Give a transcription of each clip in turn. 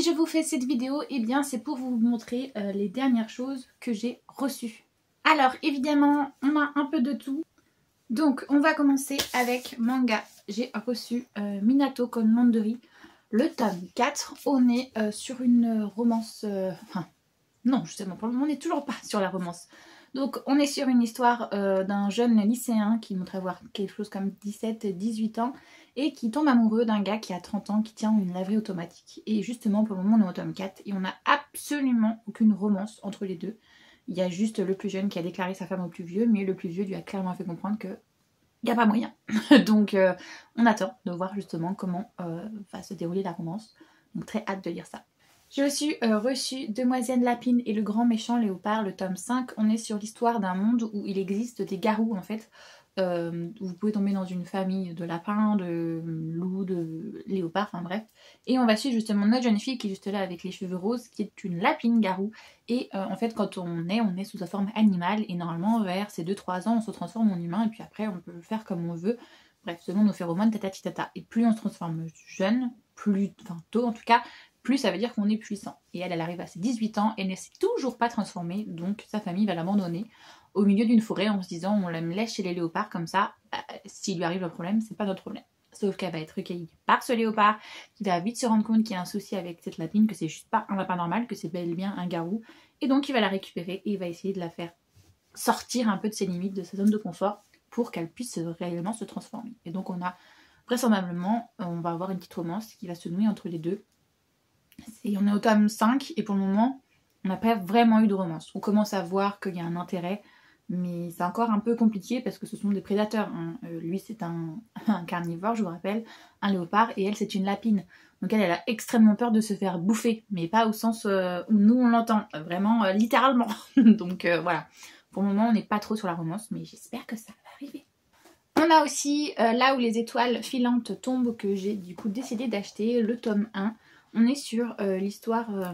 si je vous fais cette vidéo, eh bien c'est pour vous montrer les dernières choses que j'ai reçues. Alors évidemment, on a un peu de tout. Donc on va commencer avec manga. J'ai reçu Minato con Mondori, le tome 4. On est sur une romance... Enfin, non justement, pour le moment on n'est toujours pas sur la romance. Donc on est sur une histoire d'un jeune lycéen qui montre avoir quelque chose comme 17-18 ans et qui tombe amoureux d'un gars qui a 30 ans qui tient une laverie automatique. Et justement pour le moment on est au tome 4 et on n'a absolument aucune romance entre les deux. Il y a juste le plus jeune qui a déclaré sa femme au plus vieux, mais le plus vieux lui a clairement fait comprendre que il n'y a pas moyen. Donc on attend de voir justement comment va se dérouler la romance. Donc très hâte de lire ça. J'ai aussi reçu Demoiselle Lapine et le grand méchant léopard, le tome 5. On est sur l'histoire d'un monde où il existe des garous en fait. Où vous pouvez tomber dans une famille de lapins, de loups, de léopards, enfin bref. Et on va suivre justement notre jeune fille qui est juste là avec les cheveux roses, qui est une lapine garou. Et en fait quand on est sous sa forme animale et normalement vers ses 2-3 ans on se transforme en humain et puis après on peut faire comme on veut. Bref, selon nos phéromones, tatati tata. Et plus on se transforme jeune, enfin tôt en tout cas, plus ça veut dire qu'on est puissant. Et elle arrive à ses 18 ans et ne s'est toujours pas transformée, donc sa famille va l'abandonner au milieu d'une forêt en se disant on la laisse chez les léopards comme ça, s'il lui arrive un problème, c'est pas notre problème. Sauf qu'elle va être recueillie par ce léopard qui va vite se rendre compte qu'il y a un souci avec cette lapine, que c'est juste pas un lapin normal, que c'est bel et bien un garou. Et donc il va la récupérer et il va essayer de la faire sortir un peu de ses limites, de sa zone de confort, pour qu'elle puisse réellement se transformer. Et donc on a vraisemblablement, on va avoir une petite romance qui va se nouer entre les deux. Et on est au tome 5 et pour le moment on n'a pas vraiment eu de romance. On commence à voir qu'il y a un intérêt, mais c'est encore un peu compliqué parce que ce sont des prédateurs. Hein. Lui c'est un carnivore, je vous rappelle, un léopard, et elle c'est une lapine. Donc elle a extrêmement peur de se faire bouffer, mais pas au sens où nous on l'entend, vraiment littéralement. Donc voilà, pour le moment on n'est pas trop sur la romance, mais j'espère que ça va arriver. On a aussi Là où les étoiles filantes tombent, que j'ai du coup décidé d'acheter, le tome 1. On est sur l'histoire,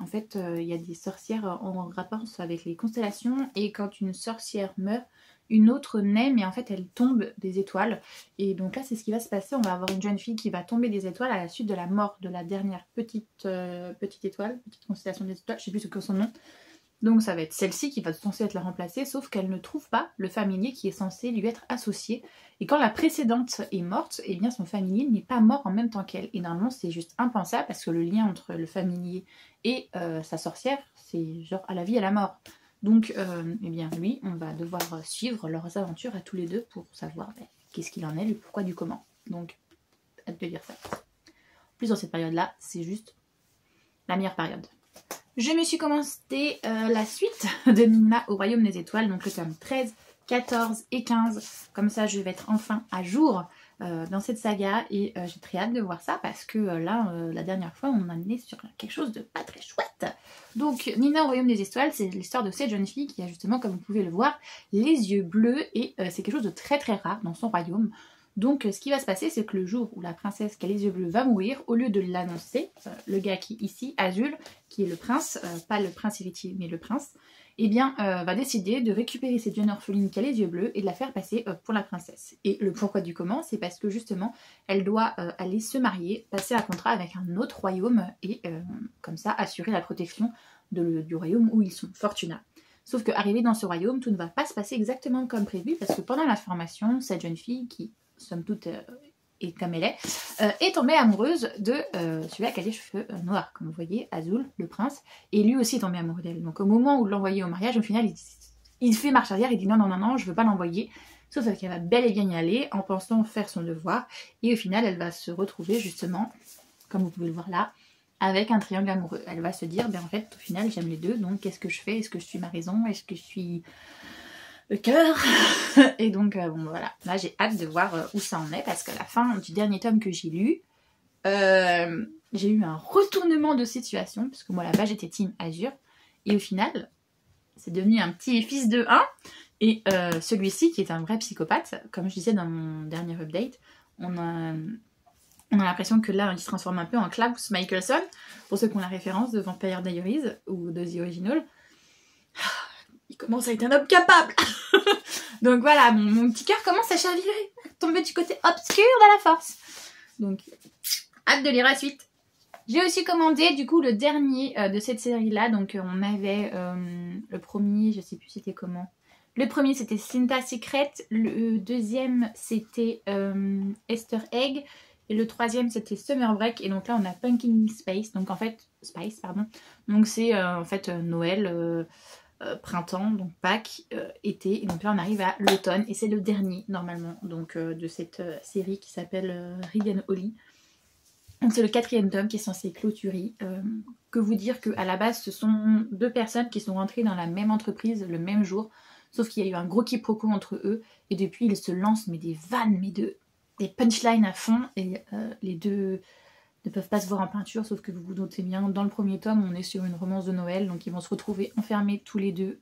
en fait, il y a des sorcières en rapport avec les constellations, et quand une sorcière meurt, une autre naît, mais en fait elle tombe des étoiles. Et donc là c'est ce qui va se passer, on va avoir une jeune fille qui va tomber des étoiles à la suite de la mort de la dernière petite étoile, petite constellation des étoiles, je sais plus ce que son nom. Donc ça va être celle-ci qui va censée être la remplacer, sauf qu'elle ne trouve pas le familier qui est censé lui être associé. Et quand la précédente est morte, eh bien son familier n'est pas mort en même temps qu'elle. Et normalement c'est juste impensable parce que le lien entre le familier et sa sorcière, c'est genre à la vie et à la mort. Donc eh bien lui, on va devoir suivre leurs aventures à tous les deux pour savoir qu'est-ce qu'il en est, le pourquoi du comment. Donc hâte de lire ça. En plus dans cette période-là, c'est juste la meilleure période. Je me suis commencé la suite de Mina au Royaume des Étoiles, donc le tome 13, 14 et 15. Comme ça, je vais être enfin à jour dans cette saga et j'ai très hâte de voir ça parce que là, la dernière fois, on en est sur quelque chose de pas très chouette. Donc, Nina au Royaume des Étoiles, c'est l'histoire de cette jeune fille qui a justement, comme vous pouvez le voir, les yeux bleus et c'est quelque chose de très très rare dans son royaume. Donc ce qui va se passer, c'est que le jour où la princesse qui a les yeux bleus va mourir, au lieu de l'annoncer, le gars qui ici, Azul, qui est le prince, pas le prince héritier mais le prince, eh bien va décider de récupérer cette jeune orpheline qui a les yeux bleus et de la faire passer pour la princesse. Et le pourquoi du comment, c'est parce que justement elle doit aller se marier, passer un contrat avec un autre royaume et comme ça assurer la protection du royaume où ils sont, Fortuna. Sauf qu'arrivée dans ce royaume, tout ne va pas se passer exactement comme prévu parce que pendant la formation, cette jeune fille qui somme toute, et comme elle est tombée amoureuse de celui-là qui a les cheveux noirs, comme vous voyez, Azul, le prince, et lui aussi est tombé amoureux d'elle. Donc au moment où de l'envoyer au mariage, au final, il fait marche arrière, il dit non, je veux pas l'envoyer, sauf qu'elle va bel et bien y aller en pensant faire son devoir, et au final, elle va se retrouver justement, comme vous pouvez le voir là, avec un triangle amoureux. Elle va se dire, ben en fait, au final, j'aime les deux, donc qu'est-ce que je fais? Est-ce que je suis ma raison? Est-ce que je suis le cœur? Et donc bon voilà, là j'ai hâte de voir où ça en est parce qu'à la fin du dernier tome que j'ai lu, j'ai eu un retournement de situation parce que moi là-bas j'étais team Azur et au final c'est devenu un petit fils de 1 et celui-ci qui est un vrai psychopathe, comme je disais dans mon dernier update, on a l'impression que là il se transforme un peu en Klaus Mikaelson, pour ceux qui ont la référence de Vampire Diaries ou de The Original. Il commence à être un homme capable. Donc voilà, mon petit cœur commence à chavirer, tomber du côté obscur de la force. Donc, hâte de lire la suite. J'ai aussi commandé du coup le dernier de cette série là. Donc on avait le premier, je sais plus c'était comment. Le premier c'était Cinta Secret, le deuxième c'était Easter Egg et le troisième c'était Summer Break. Et donc là on a Pumpkin Spice, donc en fait Spice pardon. Donc c'est en fait Noël, printemps, donc Pâques, été. Et donc là on arrive à l'automne et c'est le dernier normalement donc de cette série qui s'appelle Rig and Holly. Donc c'est le 4e tome qui est censé clôturer. Que vous dire qu'à la base ce sont deux personnes qui sont rentrées dans la même entreprise le même jour. Sauf qu'il y a eu un gros quiproquo entre eux. Et depuis ils se lancent mais des vannes, mais des punchlines à fond. Et les deux ne peuvent pas se voir en peinture. Sauf que vous vous doutez bien, dans le premier tome on est sur une romance de Noël. Donc ils vont se retrouver enfermés tous les deux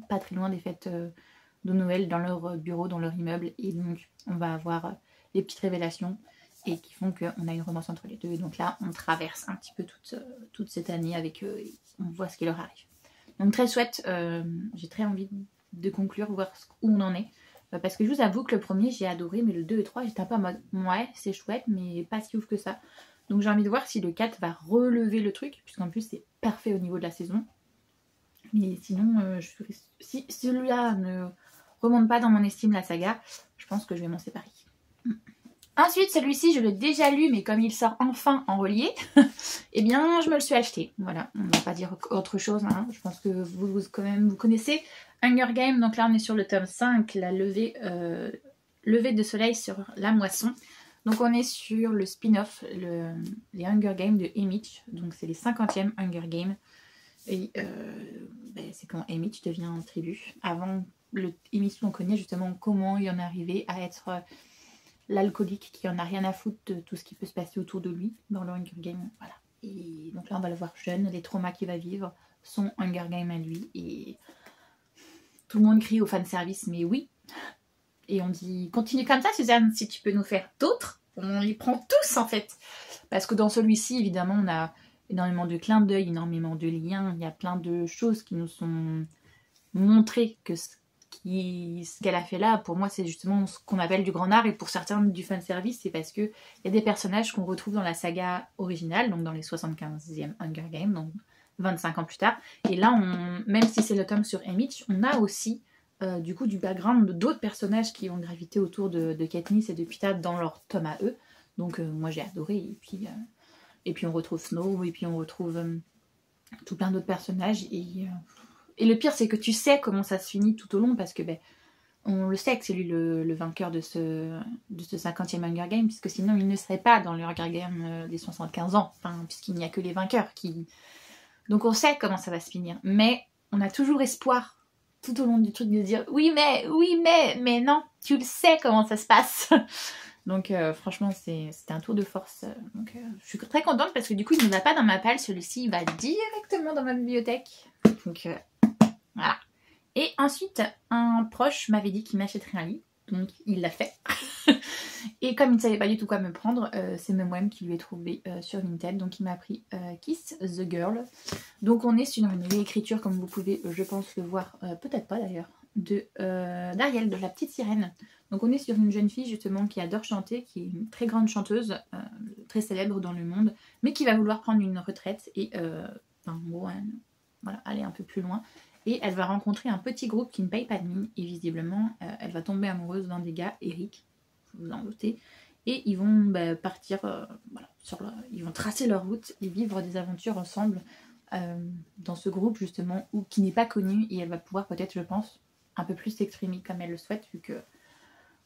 pas très loin des fêtes de Noël dans leur bureau, dans leur immeuble. Et donc on va avoir des petites révélations et qui font qu'on a une romance entre les deux. Et donc là, on traverse un petit peu toute cette année avec eux et on voit ce qui leur arrive. Donc très chouette, j'ai très envie de conclure, voir où on en est. Parce que je vous avoue que le premier, j'ai adoré, mais le 2 et 3, j'étais un peu en mode, ouais, c'est chouette, mais pas si ouf que ça. Donc j'ai envie de voir si le 4 va relever le truc, puisqu'en plus, c'est parfait au niveau de la saison. Mais sinon, si celui-là ne remonte pas dans mon estime la saga, je pense que je vais m'en séparer. Ensuite, celui-ci, je l'ai déjà lu, mais comme il sort enfin en relié, eh bien, je me le suis acheté. Voilà, on ne va pas dire autre chose. Hein. Je pense que vous connaissez Hunger Games. Donc là, on est sur le tome 5, la levée de soleil sur la moisson. Donc on est sur le spin-off, les Hunger Games de Haymitch. Donc c'est les 50e Hunger Games. Et c'est quand Haymitch devient tribu. Avant, Haymitch, on connaît justement comment il en est arrivé à être... l'alcoolique qui en a rien à foutre de tout ce qui peut se passer autour de lui dans le Hunger Game. Voilà. Et donc là, on va le voir jeune, les traumas qu'il va vivre, son Hunger Game à lui. Et tout le monde crie au fanservice, mais oui. Et on dit, continue comme ça, Suzanne, si tu peux nous faire d'autres. On les prend tous, en fait. Parce que dans celui-ci, évidemment, on a énormément de clins d'œil, énormément de liens. Il y a plein de choses qui nous sont montrées que ce qu'elle a fait là, pour moi, c'est justement ce qu'on appelle du grand art, et pour certains du fanservice, c'est parce qu'il y a des personnages qu'on retrouve dans la saga originale, donc dans les 75e Hunger Games, donc 25 ans plus tard. Et là, même si c'est le tome sur Haymitch, on a aussi du coup du background d'autres personnages qui ont gravité autour de Katniss et de Peeta dans leur tome à eux. Donc moi j'ai adoré. Et puis on retrouve Snow, et puis on retrouve tout plein d'autres personnages. Et le pire, c'est que tu sais comment ça se finit tout au long, parce que on le sait que c'est lui le vainqueur de ce 50e Hunger Game, puisque sinon il ne serait pas dans le Hunger Game des 75 ans, enfin, puisqu'il n'y a que les vainqueurs qui... Donc on sait comment ça va se finir, mais on a toujours espoir tout au long du truc de dire oui mais non, tu le sais comment ça se passe. Donc franchement c'est un tour de force. Donc je suis très contente parce que du coup il ne va pas dans ma palle, celui-ci il va directement dans ma bibliothèque. Donc voilà. Et ensuite, un proche m'avait dit qu'il m'achèterait un lit, donc il l'a fait. Et comme il ne savait pas du tout quoi me prendre, c'est moi-même qui lui ai trouvé sur Vinted, donc il m'a pris Kiss the Girl. Donc on est sur une réécriture, comme vous pouvez, je pense, le voir, peut-être pas d'ailleurs, d'Ariel, de la petite sirène. Donc on est sur une jeune fille justement qui adore chanter, qui est une très grande chanteuse, très célèbre dans le monde, mais qui va vouloir prendre une retraite et voilà, aller un peu plus loin. Et elle va rencontrer un petit groupe qui ne paye pas de mine. Et visiblement, elle va tomber amoureuse d'un des gars, Eric, vous vous en doutez. Et ils vont partir, voilà, ils vont tracer leur route et vivre des aventures ensemble dans ce groupe justement, qui n'est pas connu. Et elle va pouvoir peut-être, je pense, un peu plus s'exprimer comme elle le souhaite, vu que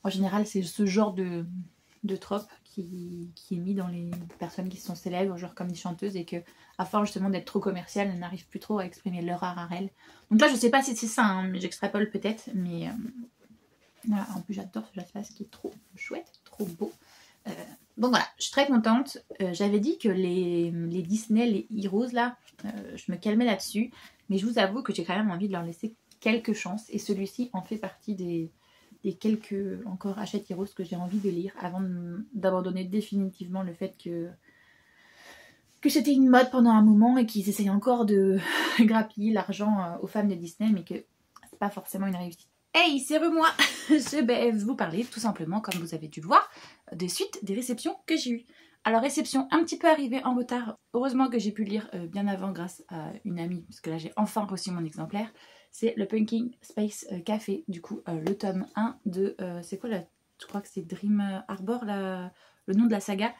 en général, c'est ce genre de trope qui est mis dans les personnes qui sont célèbres, genre comme des chanteuses, et que à force justement d'être trop commerciales, elles n'arrivent plus trop à exprimer leur art à elles. Donc là je sais pas si c'est ça, hein, mais j'extrapole peut-être, mais voilà, en plus j'adore ce espace qui est trop chouette, trop beau. Donc voilà, je suis très contente. J'avais dit que les Disney, les Heroes là, je me calmais là-dessus, mais je vous avoue que j'ai quand même envie de leur laisser quelques chances, et celui-ci en fait partie des quelques encore Hachette Heroes que j'ai envie de lire avant d'abandonner définitivement le fait que c'était une mode pendant un moment et qu'ils essayent encore de grappiller l'argent aux fans de Disney, mais que c'est pas forcément une réussite. Hey, c'est moi. Je vais vous parler tout simplement, comme vous avez dû le voir, des suites des réceptions que j'ai eues. Alors réception un petit peu arrivée en retard. Heureusement que j'ai pu le lire bien avant grâce à une amie, parce que là j'ai enfin reçu mon exemplaire. C'est le Pumpkin Space Café, du coup le tome 1 de... c'est quoi là? Je crois que c'est Dream Harbor, le nom de la saga.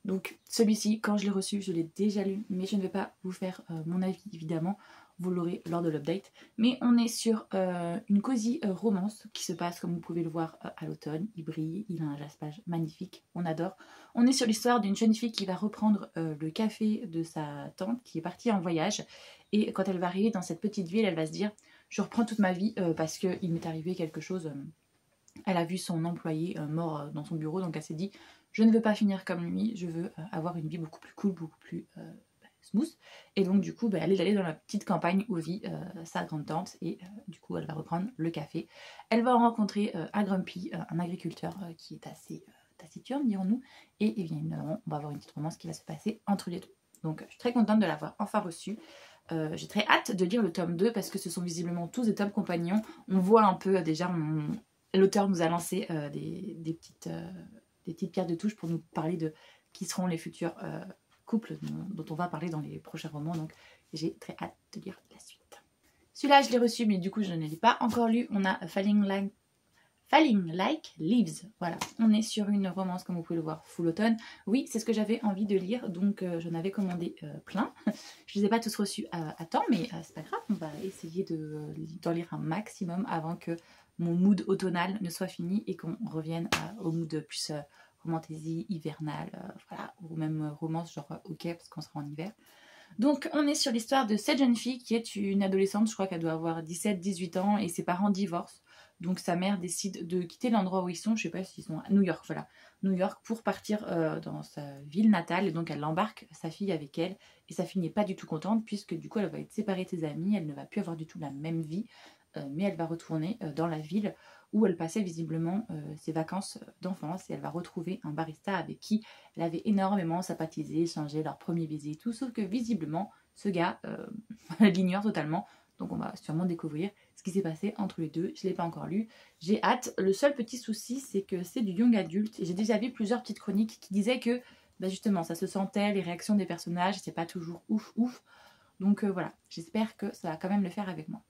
Donc celui-ci, quand je l'ai reçu, je l'ai déjà lu, mais je ne vais pas vous faire mon avis évidemment. Vous l'aurez lors de l'update. Mais on est sur une cosy romance qui se passe, comme vous pouvez le voir, à l'automne. Il brille, il a un jaspage magnifique, on adore. On est sur l'histoire d'une jeune fille qui va reprendre le café de sa tante qui est partie en voyage. Et quand elle va arriver dans cette petite ville, elle va se dire « Je reprends toute ma vie parce qu'il m'est arrivé quelque chose. » Elle a vu son employé mort dans son bureau, donc elle s'est dit « Je ne veux pas finir comme lui, je veux avoir une vie beaucoup plus cool, beaucoup plus... smooth. » Et donc du coup elle est allée dans la petite campagne où vit sa grande tante et du coup elle va reprendre le café. Elle va rencontrer un Grumpy, un agriculteur qui est assez taciturne dirons-nous, et évidemment on va avoir une petite romance qui va se passer entre les deux. Donc je suis très contente de l'avoir enfin reçue. J'ai très hâte de lire le tome 2 parce que ce sont visiblement tous des tomes compagnons. On voit un peu déjà, l'auteur nous a lancé des petites pierres de touche pour nous parler de qui seront les futurs couple dont on va parler dans les prochains romans, donc j'ai très hâte de lire la suite. Celui-là je l'ai reçu mais du coup je ne l'ai pas encore lu. On a Falling Like Leaves, voilà, on est sur une romance comme vous pouvez le voir full automne. Oui, c'est ce que j'avais envie de lire, donc j'en avais commandé plein. Je ne les ai pas tous reçus à temps, mais c'est pas grave, on va essayer d'en lire un maximum avant que mon mood automnal ne soit fini et qu'on revienne au mood plus romantasy, hivernale, voilà, ou même romance genre ok parce qu'on sera en hiver. Donc on est sur l'histoire de cette jeune fille qui est une adolescente, je crois qu'elle doit avoir 17-18 ans et ses parents divorcent. Donc sa mère décide de quitter l'endroit où ils sont, je sais pas s'ils sont à New York, voilà, New York pour partir dans sa ville natale, et donc elle embarque sa fille avec elle, et sa fille n'est pas du tout contente puisque du coup elle va être séparée de ses amis, elle ne va plus avoir du tout la même vie, mais elle va retourner dans la ville où elle passait visiblement ses vacances d'enfance, et elle va retrouver un barista avec qui elle avait énormément sympathisé, échangé leur premier baiser et tout, sauf que visiblement ce gars l'ignore totalement. Donc on va sûrement découvrir ce qui s'est passé entre les deux. Je ne l'ai pas encore lu. J'ai hâte. Le seul petit souci, c'est que c'est du young adulte. Et j'ai déjà vu plusieurs petites chroniques qui disaient que bah justement, ça se sentait, les réactions des personnages, c'est pas toujours ouf ouf. Donc voilà, j'espère que ça va quand même le faire avec moi.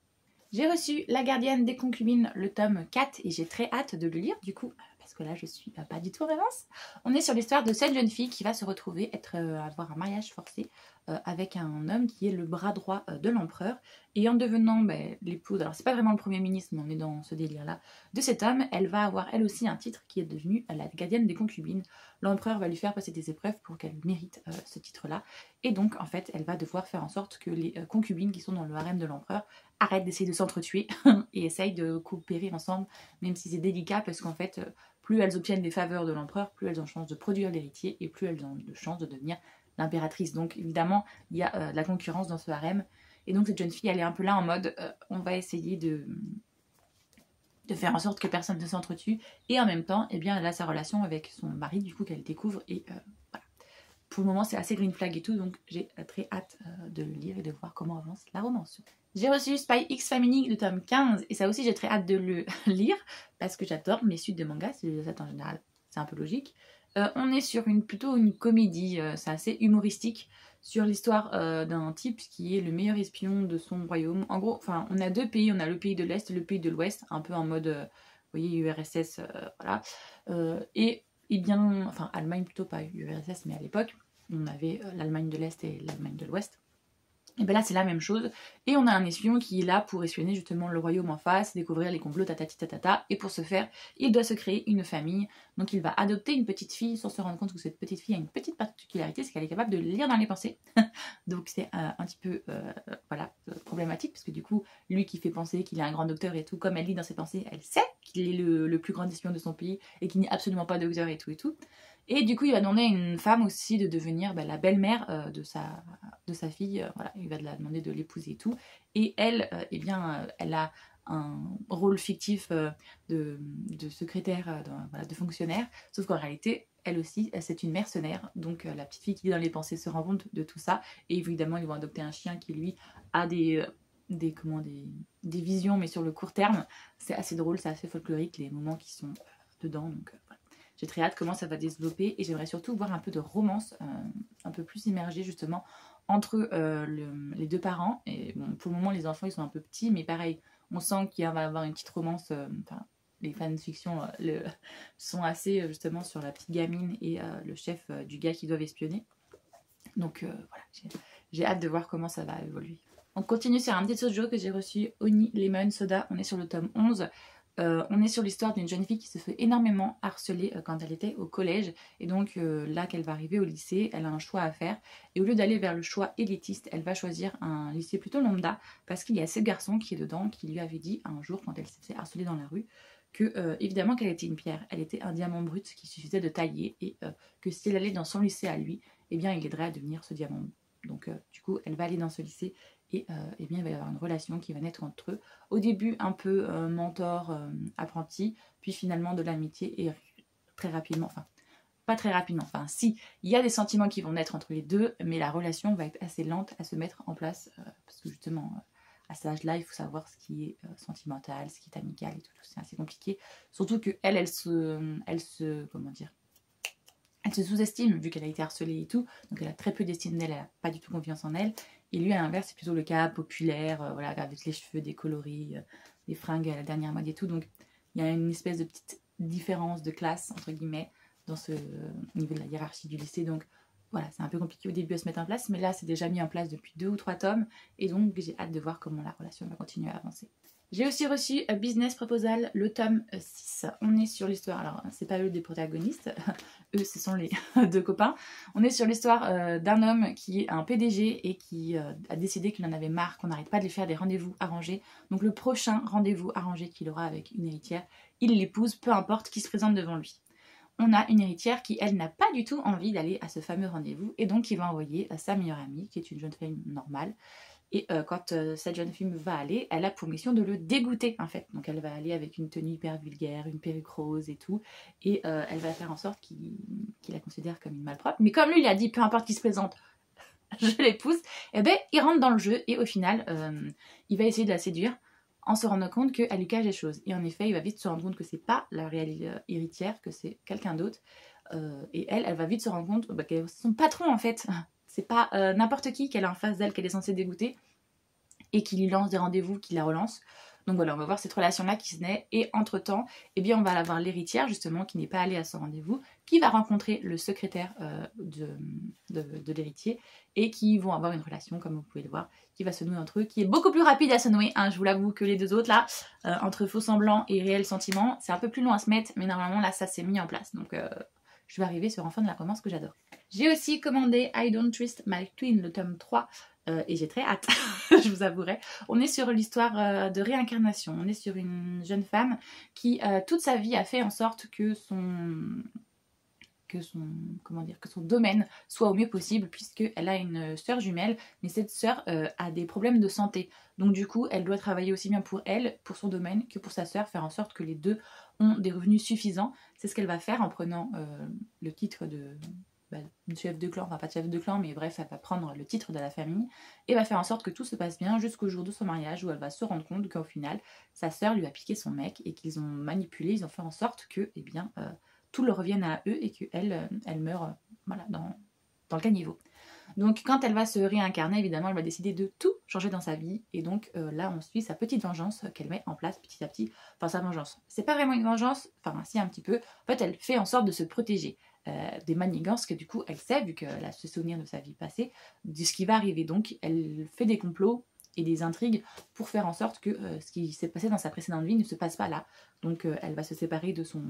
J'ai reçu La Gardienne des Concubines, le tome 4, et j'ai très hâte de le lire du coup, parce que là je suis pas du tout en avance. On est sur l'histoire de cette jeune fille qui va se retrouver avoir un mariage forcé avec un homme qui est le bras droit de l'empereur, et en devenant l'épouse, alors c'est pas vraiment le premier ministre mais on est dans ce délire là, de cet homme, elle va avoir elle aussi un titre qui est devenu la Gardienne des Concubines. L'empereur va lui faire passer des épreuves pour qu'elle mérite ce titre là, et donc en fait elle va devoir faire en sorte que les concubines qui sont dans le harem de l'empereur arrêtent d'essayer de s'entretuer et essayent de coopérer ensemble, même si c'est délicat parce qu'en fait plus elles obtiennent les faveurs de l'empereur, plus elles ont chance de produire l'héritier et plus elles ont de chance de devenir l'impératrice. Donc évidemment il y a de la concurrence dans ce harem, et donc cette jeune fille elle est un peu là en mode on va essayer de faire en sorte que personne ne s'entretue, et en même temps eh bien, elle a sa relation avec son mari du coup qu'elle découvre, et voilà. Pour le moment c'est assez green flag et tout, donc j'ai très hâte de le lire et de voir comment avance la romance. J'ai reçu Spy X Family, le tome 15, et ça aussi j'ai très hâte de le lire parce que j'adore mes suites de manga, c'est en général c'est un peu logique. On est sur plutôt une comédie, c'est assez humoristique, sur l'histoire d'un type qui est le meilleur espion de son royaume. En gros, enfin, on a deux pays, on a le pays de l'Est et le pays de l'Ouest, un peu en mode, vous voyez, URSS, voilà. Et bien, enfin, Allemagne plutôt, pas URSS, mais à l'époque, on avait l'Allemagne de l'Est et l'Allemagne de l'Ouest. Et bien là c'est la même chose, et on a un espion qui est là pour espionner justement le royaume en face, découvrir les complots tatati tatata, et pour ce faire il doit se créer une famille. Donc il va adopter une petite fille sans se rendre compte que cette petite fille a une petite particularité, c'est qu'elle est capable de lire dans les pensées. Donc c'est un petit peu voilà, problématique, parce que du coup lui qui fait penser qu'il est un grand docteur et tout, comme elle lit dans ses pensées, elle sait qu'il est le plus grand espion de son pays et qu'il n'est absolument pas docteur et tout et tout. Et du coup, il va demander à une femme aussi de devenir la belle-mère de sa fille. Voilà, il va la demander de l'épouser et tout. Et elle, eh bien, elle a un rôle fictif de secrétaire, voilà, de fonctionnaire. Sauf qu'en réalité, elle aussi, c'est une mercenaire. Donc la petite fille qui lit dans les pensées se rend compte de tout ça. Et évidemment, ils vont adopter un chien qui, lui, a des visions, mais sur le court terme. C'est assez drôle, c'est assez folklorique, les moments qui sont dedans. Donc voilà. J'ai très hâte comment ça va développer et j'aimerais surtout voir un peu de romance, un peu plus immergée justement entre les deux parents. Et bon, pour le moment les enfants ils sont un peu petits, mais pareil, on sent qu'il va y avoir une petite romance, les fanfictions sont assez justement sur la petite gamine et le chef du gars qui doivent espionner. Donc voilà, j'ai hâte de voir comment ça va évoluer. On continue sur un petit shoujo que j'ai reçu, Oni Lemon Soda. On est sur le tome 11. On est sur l'histoire d'une jeune fille qui se fait énormément harceler quand elle était au collège. Et donc là qu'elle va arriver au lycée, elle a un choix à faire. Et au lieu d'aller vers le choix élitiste, elle va choisir un lycée plutôt lambda. Parce qu'il y a ce garçon qui est dedans qui lui avait dit un jour quand elle s'est fait harceler dans la rue que évidemment qu'elle était une pierre. Elle était un diamant brut qui suffisait de tailler. Et que si elle allait dans son lycée à lui, eh bien il l'aiderait à devenir ce diamant. Donc du coup elle va aller dans ce lycée. Et eh bien, il va y avoir une relation qui va naître entre eux. Au début, un peu mentor-apprenti, puis finalement de l'amitié et très rapidement, enfin, pas très rapidement, enfin, si, il y a des sentiments qui vont naître entre les deux, mais la relation va être assez lente à se mettre en place, parce que justement, à cet âge-là, il faut savoir ce qui est sentimental, ce qui est amical et tout, c'est assez compliqué. Surtout que elle se, comment dire, elle se sous-estime vu qu'elle a été harcelée et tout, donc elle a très peu d'estime d'elle, elle n'a pas du tout confiance en elle. Et lui à l'inverse c'est plutôt le cas populaire, voilà, avec les cheveux décoloris, des fringues à la dernière mode et tout. Donc il y a une espèce de petite différence de classe entre guillemets dans ce niveau de la hiérarchie du lycée. Donc voilà, c'est un peu compliqué au début à se mettre en place, mais là c'est déjà mis en place depuis 2 ou 3 tomes. Et donc j'ai hâte de voir comment la relation va continuer à avancer. J'ai aussi reçu Business Proposal, le tome 6. On est sur l'histoire, alors c'est pas eux des protagonistes, eux ce sont les deux copains. On est sur l'histoire d'un homme qui est un PDG et qui a décidé qu'il en avait marre, qu'on n'arrête pas de lui faire des rendez-vous arrangés. Donc le prochain rendez-vous arrangé qu'il aura avec une héritière, il l'épouse, peu importe qui se présente devant lui. On a une héritière qui, elle, n'a pas du tout envie d'aller à ce fameux rendez-vous et donc qui va envoyer sa meilleure amie, qui est une jeune fille normale. Et quand cette jeune fille va aller, elle a pour mission de le dégoûter en fait. Donc elle va aller avec une tenue hyper vulgaire, une perruque rose et tout. Et elle va faire en sorte qu'il la considère comme une malpropre. Mais comme lui il a dit peu importe qui se présente, je l'épouse, et ben il rentre dans le jeu et au final il va essayer de la séduire en se rendant compte qu'elle lui cache des choses. Et en effet il va vite se rendre compte que c'est pas la réelle héritière, que c'est quelqu'un d'autre. Et elle va vite se rendre compte que c'est son patron en fait. C'est pas n'importe qui qu'elle a en face d'elle qu'elle est censée dégoûter et qui lui lance des rendez-vous, qui la relance. Donc voilà, on va voir cette relation-là qui se naît. Et entre-temps, eh bien, on va avoir l'héritière, justement, qui n'est pas allée à son rendez-vous, qui va rencontrer le secrétaire de l'héritier et qui vont avoir une relation, comme vous pouvez le voir, qui va se nouer entre eux, qui est beaucoup plus rapide à se nouer, hein, je vous l'avoue, que les deux autres, là, entre faux semblants et réels sentiments. C'est un peu plus long à se mettre, mais normalement, là, ça s'est mis en place. Donc, je vais arriver sur Enfant de la romance que j'adore. J'ai aussi commandé I Don't Trust My Twin, le tome 3, et j'ai très hâte, je vous avouerai. On est sur l'histoire de réincarnation. On est sur une jeune femme qui, toute sa vie, a fait en sorte que son domaine soit au mieux possible, puisqu'elle a une sœur jumelle, mais cette sœur a des problèmes de santé. Donc du coup, elle doit travailler aussi bien pour elle, pour son domaine, que pour sa sœur, faire en sorte que les deux ont des revenus suffisants. C'est ce qu'elle va faire en prenant le titre de chef de clan, enfin pas de chef de clan, mais bref, elle va prendre le titre de la famille et va faire en sorte que tout se passe bien jusqu'au jour de son mariage, où elle va se rendre compte qu'au final, sa sœur lui a piqué son mec et qu'ils ont manipulé, ils ont fait en sorte que, eh bien, tout leur revienne à eux et qu'elle elle meurt voilà, dans le caniveau. Donc quand elle va se réincarner, évidemment, elle va décider de tout changer dans sa vie. Et donc là, on suit sa petite vengeance qu'elle met en place petit à petit. Enfin, sa vengeance, c'est pas vraiment une vengeance, enfin si un petit peu. En fait, elle fait en sorte de se protéger des manigances que du coup, elle sait, vu qu'elle a ce souvenir de sa vie passée, de ce qui va arriver. Donc, elle fait des complots et des intrigues pour faire en sorte que ce qui s'est passé dans sa précédente vie ne se passe pas là. Donc elle va se séparer de son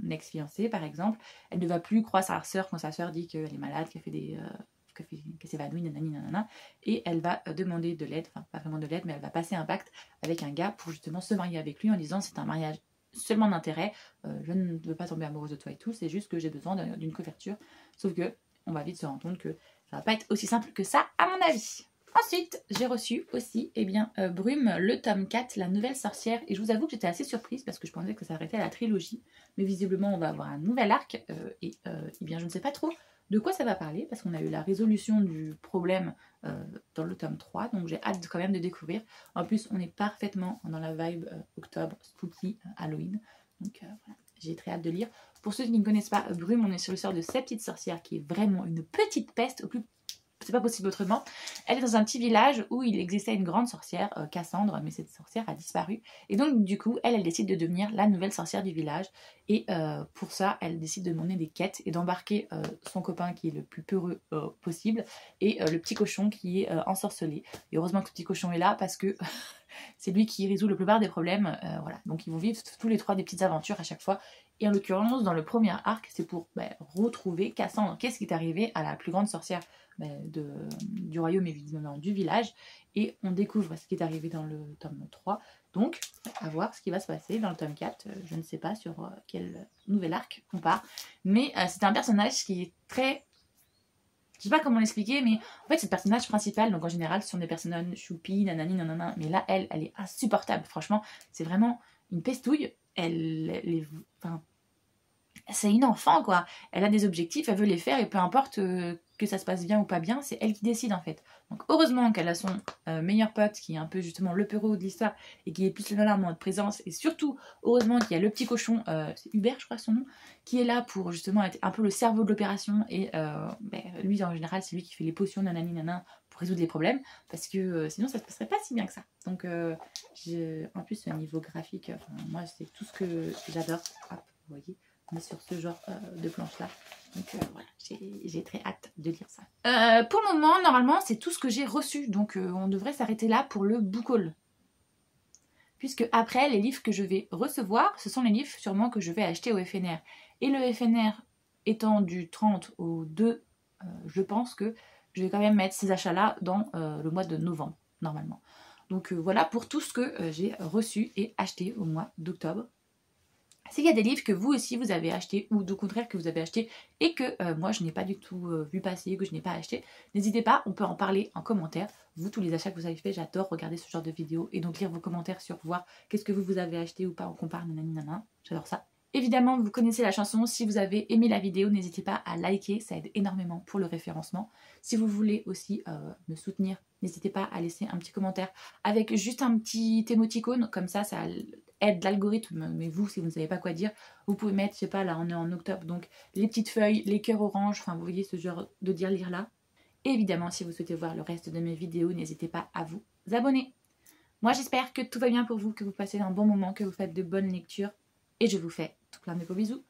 ex-fiancé par exemple. Elle ne va plus croire sa sœur quand sa sœur dit qu'elle est malade, qu'elle fait des... qu'elle s'évanouit, nanani, nanana, et elle va demander de l'aide, enfin pas vraiment de l'aide, mais elle va passer un pacte avec un gars pour justement se marier avec lui en disant c'est un mariage seulement d'intérêt, je ne veux pas tomber amoureuse de toi et tout, c'est juste que j'ai besoin d'une couverture. Sauf que on va vite se rendre compte que ça va pas être aussi simple que ça à mon avis. Ensuite, j'ai reçu aussi Brume, le tome 4, la nouvelle sorcière. Et je vous avoue que j'étais assez surprise parce que je pensais que ça s'arrêtait à la trilogie. Mais visiblement, on va avoir un nouvel arc. Eh bien, je ne sais pas trop de quoi ça va parler parce qu'on a eu la résolution du problème dans le tome 3. Donc, j'ai hâte quand même de découvrir. En plus, on est parfaitement dans la vibe octobre, spooky, Halloween. Donc, voilà. j'ai très hâte de lire. Pour ceux qui ne connaissent pas Brume, on est sur l'histoire de cette petite sorcière qui est vraiment une petite peste, au plus c'est pas possible autrement. Elle est dans un petit village où il existait une grande sorcière, Cassandre, mais cette sorcière a disparu. Et donc du coup, elle décide de devenir la nouvelle sorcière du village. Et pour ça, elle décide de mener des quêtes et d'embarquer son copain qui est le plus peureux possible et le petit cochon qui est ensorcelé. Et heureusement que le petit cochon est là parce que c'est lui qui résout la plupart des problèmes. Voilà. Donc ils vont vivre tous les trois des petites aventures à chaque fois. Et en l'occurrence, dans le premier arc, c'est pour retrouver Cassandre. Qu'est-ce qui est arrivé à la plus grande sorcière du royaume, évidemment, du village. Et on découvre ce qui est arrivé dans le tome 3. Donc, à voir ce qui va se passer dans le tome 4. Je ne sais pas sur quel nouvel arc on part. Mais c'est un personnage qui est très... Je sais pas comment l'expliquer, mais en fait, c'est le personnage principal. Donc, en général, ce sont des personnages choupi, nanani, nanana. Mais là, elle est insupportable. Franchement, c'est vraiment une pestouille. Enfin, c'est une enfant, quoi. Elle a des objectifs, elle veut les faire, et peu importe que ça se passe bien ou pas bien, c'est elle qui décide, en fait. Donc, heureusement qu'elle a son meilleur pote, qui est un peu, justement, le peureux de l'histoire, et qui est plus là en mode présence, et surtout, heureusement qu'il y a le petit cochon, c'est Hubert, je crois, son nom, qui est là pour, justement, être un peu le cerveau de l'opération, et lui, en général, c'est lui qui fait les potions, nanani, nanan, pour résoudre les problèmes, parce que sinon, ça se passerait pas si bien que ça. Donc, en plus, au niveau graphique, moi, c'est tout ce que j'adore. Hop, vous voyez, on est sur ce genre de planche là, donc voilà, j'ai très hâte de lire ça. Pour le moment, normalement, c'est tout ce que j'ai reçu, donc on devrait s'arrêter là pour le book haul. Puisque après, les livres que je vais recevoir, ce sont les livres sûrement que je vais acheter au FNR. Et le FNR étant du 30 au 2, je pense que je vais quand même mettre ces achats là dans le mois de novembre, normalement. Donc voilà pour tout ce que j'ai reçu et acheté au mois d'octobre. S'il y a des livres que vous aussi vous avez achetés ou au contraire que vous avez achetés et que moi je n'ai pas du tout vu passer, que je n'ai pas acheté, n'hésitez pas, on peut en parler en commentaire. Vous, tous les achats que vous avez fait, j'adore regarder ce genre de vidéos et donc lire vos commentaires sur voir qu'est-ce que vous avez acheté ou pas, on compare, nanana, j'adore ça. Évidemment, vous connaissez la chanson, si vous avez aimé la vidéo, n'hésitez pas à liker, ça aide énormément pour le référencement. Si vous voulez aussi me soutenir, n'hésitez pas à laisser un petit commentaire avec juste un petit émoticône, comme ça aide l'algorithme, mais vous, si vous ne savez pas quoi dire, vous pouvez mettre, je sais pas, là on est en octobre, donc les petites feuilles, les cœurs orange, enfin vous voyez ce genre de lire là. Et évidemment, si vous souhaitez voir le reste de mes vidéos, n'hésitez pas à vous abonner. Moi j'espère que tout va bien pour vous, que vous passez un bon moment, que vous faites de bonnes lectures, et je vous fais tout plein de beaux bisous.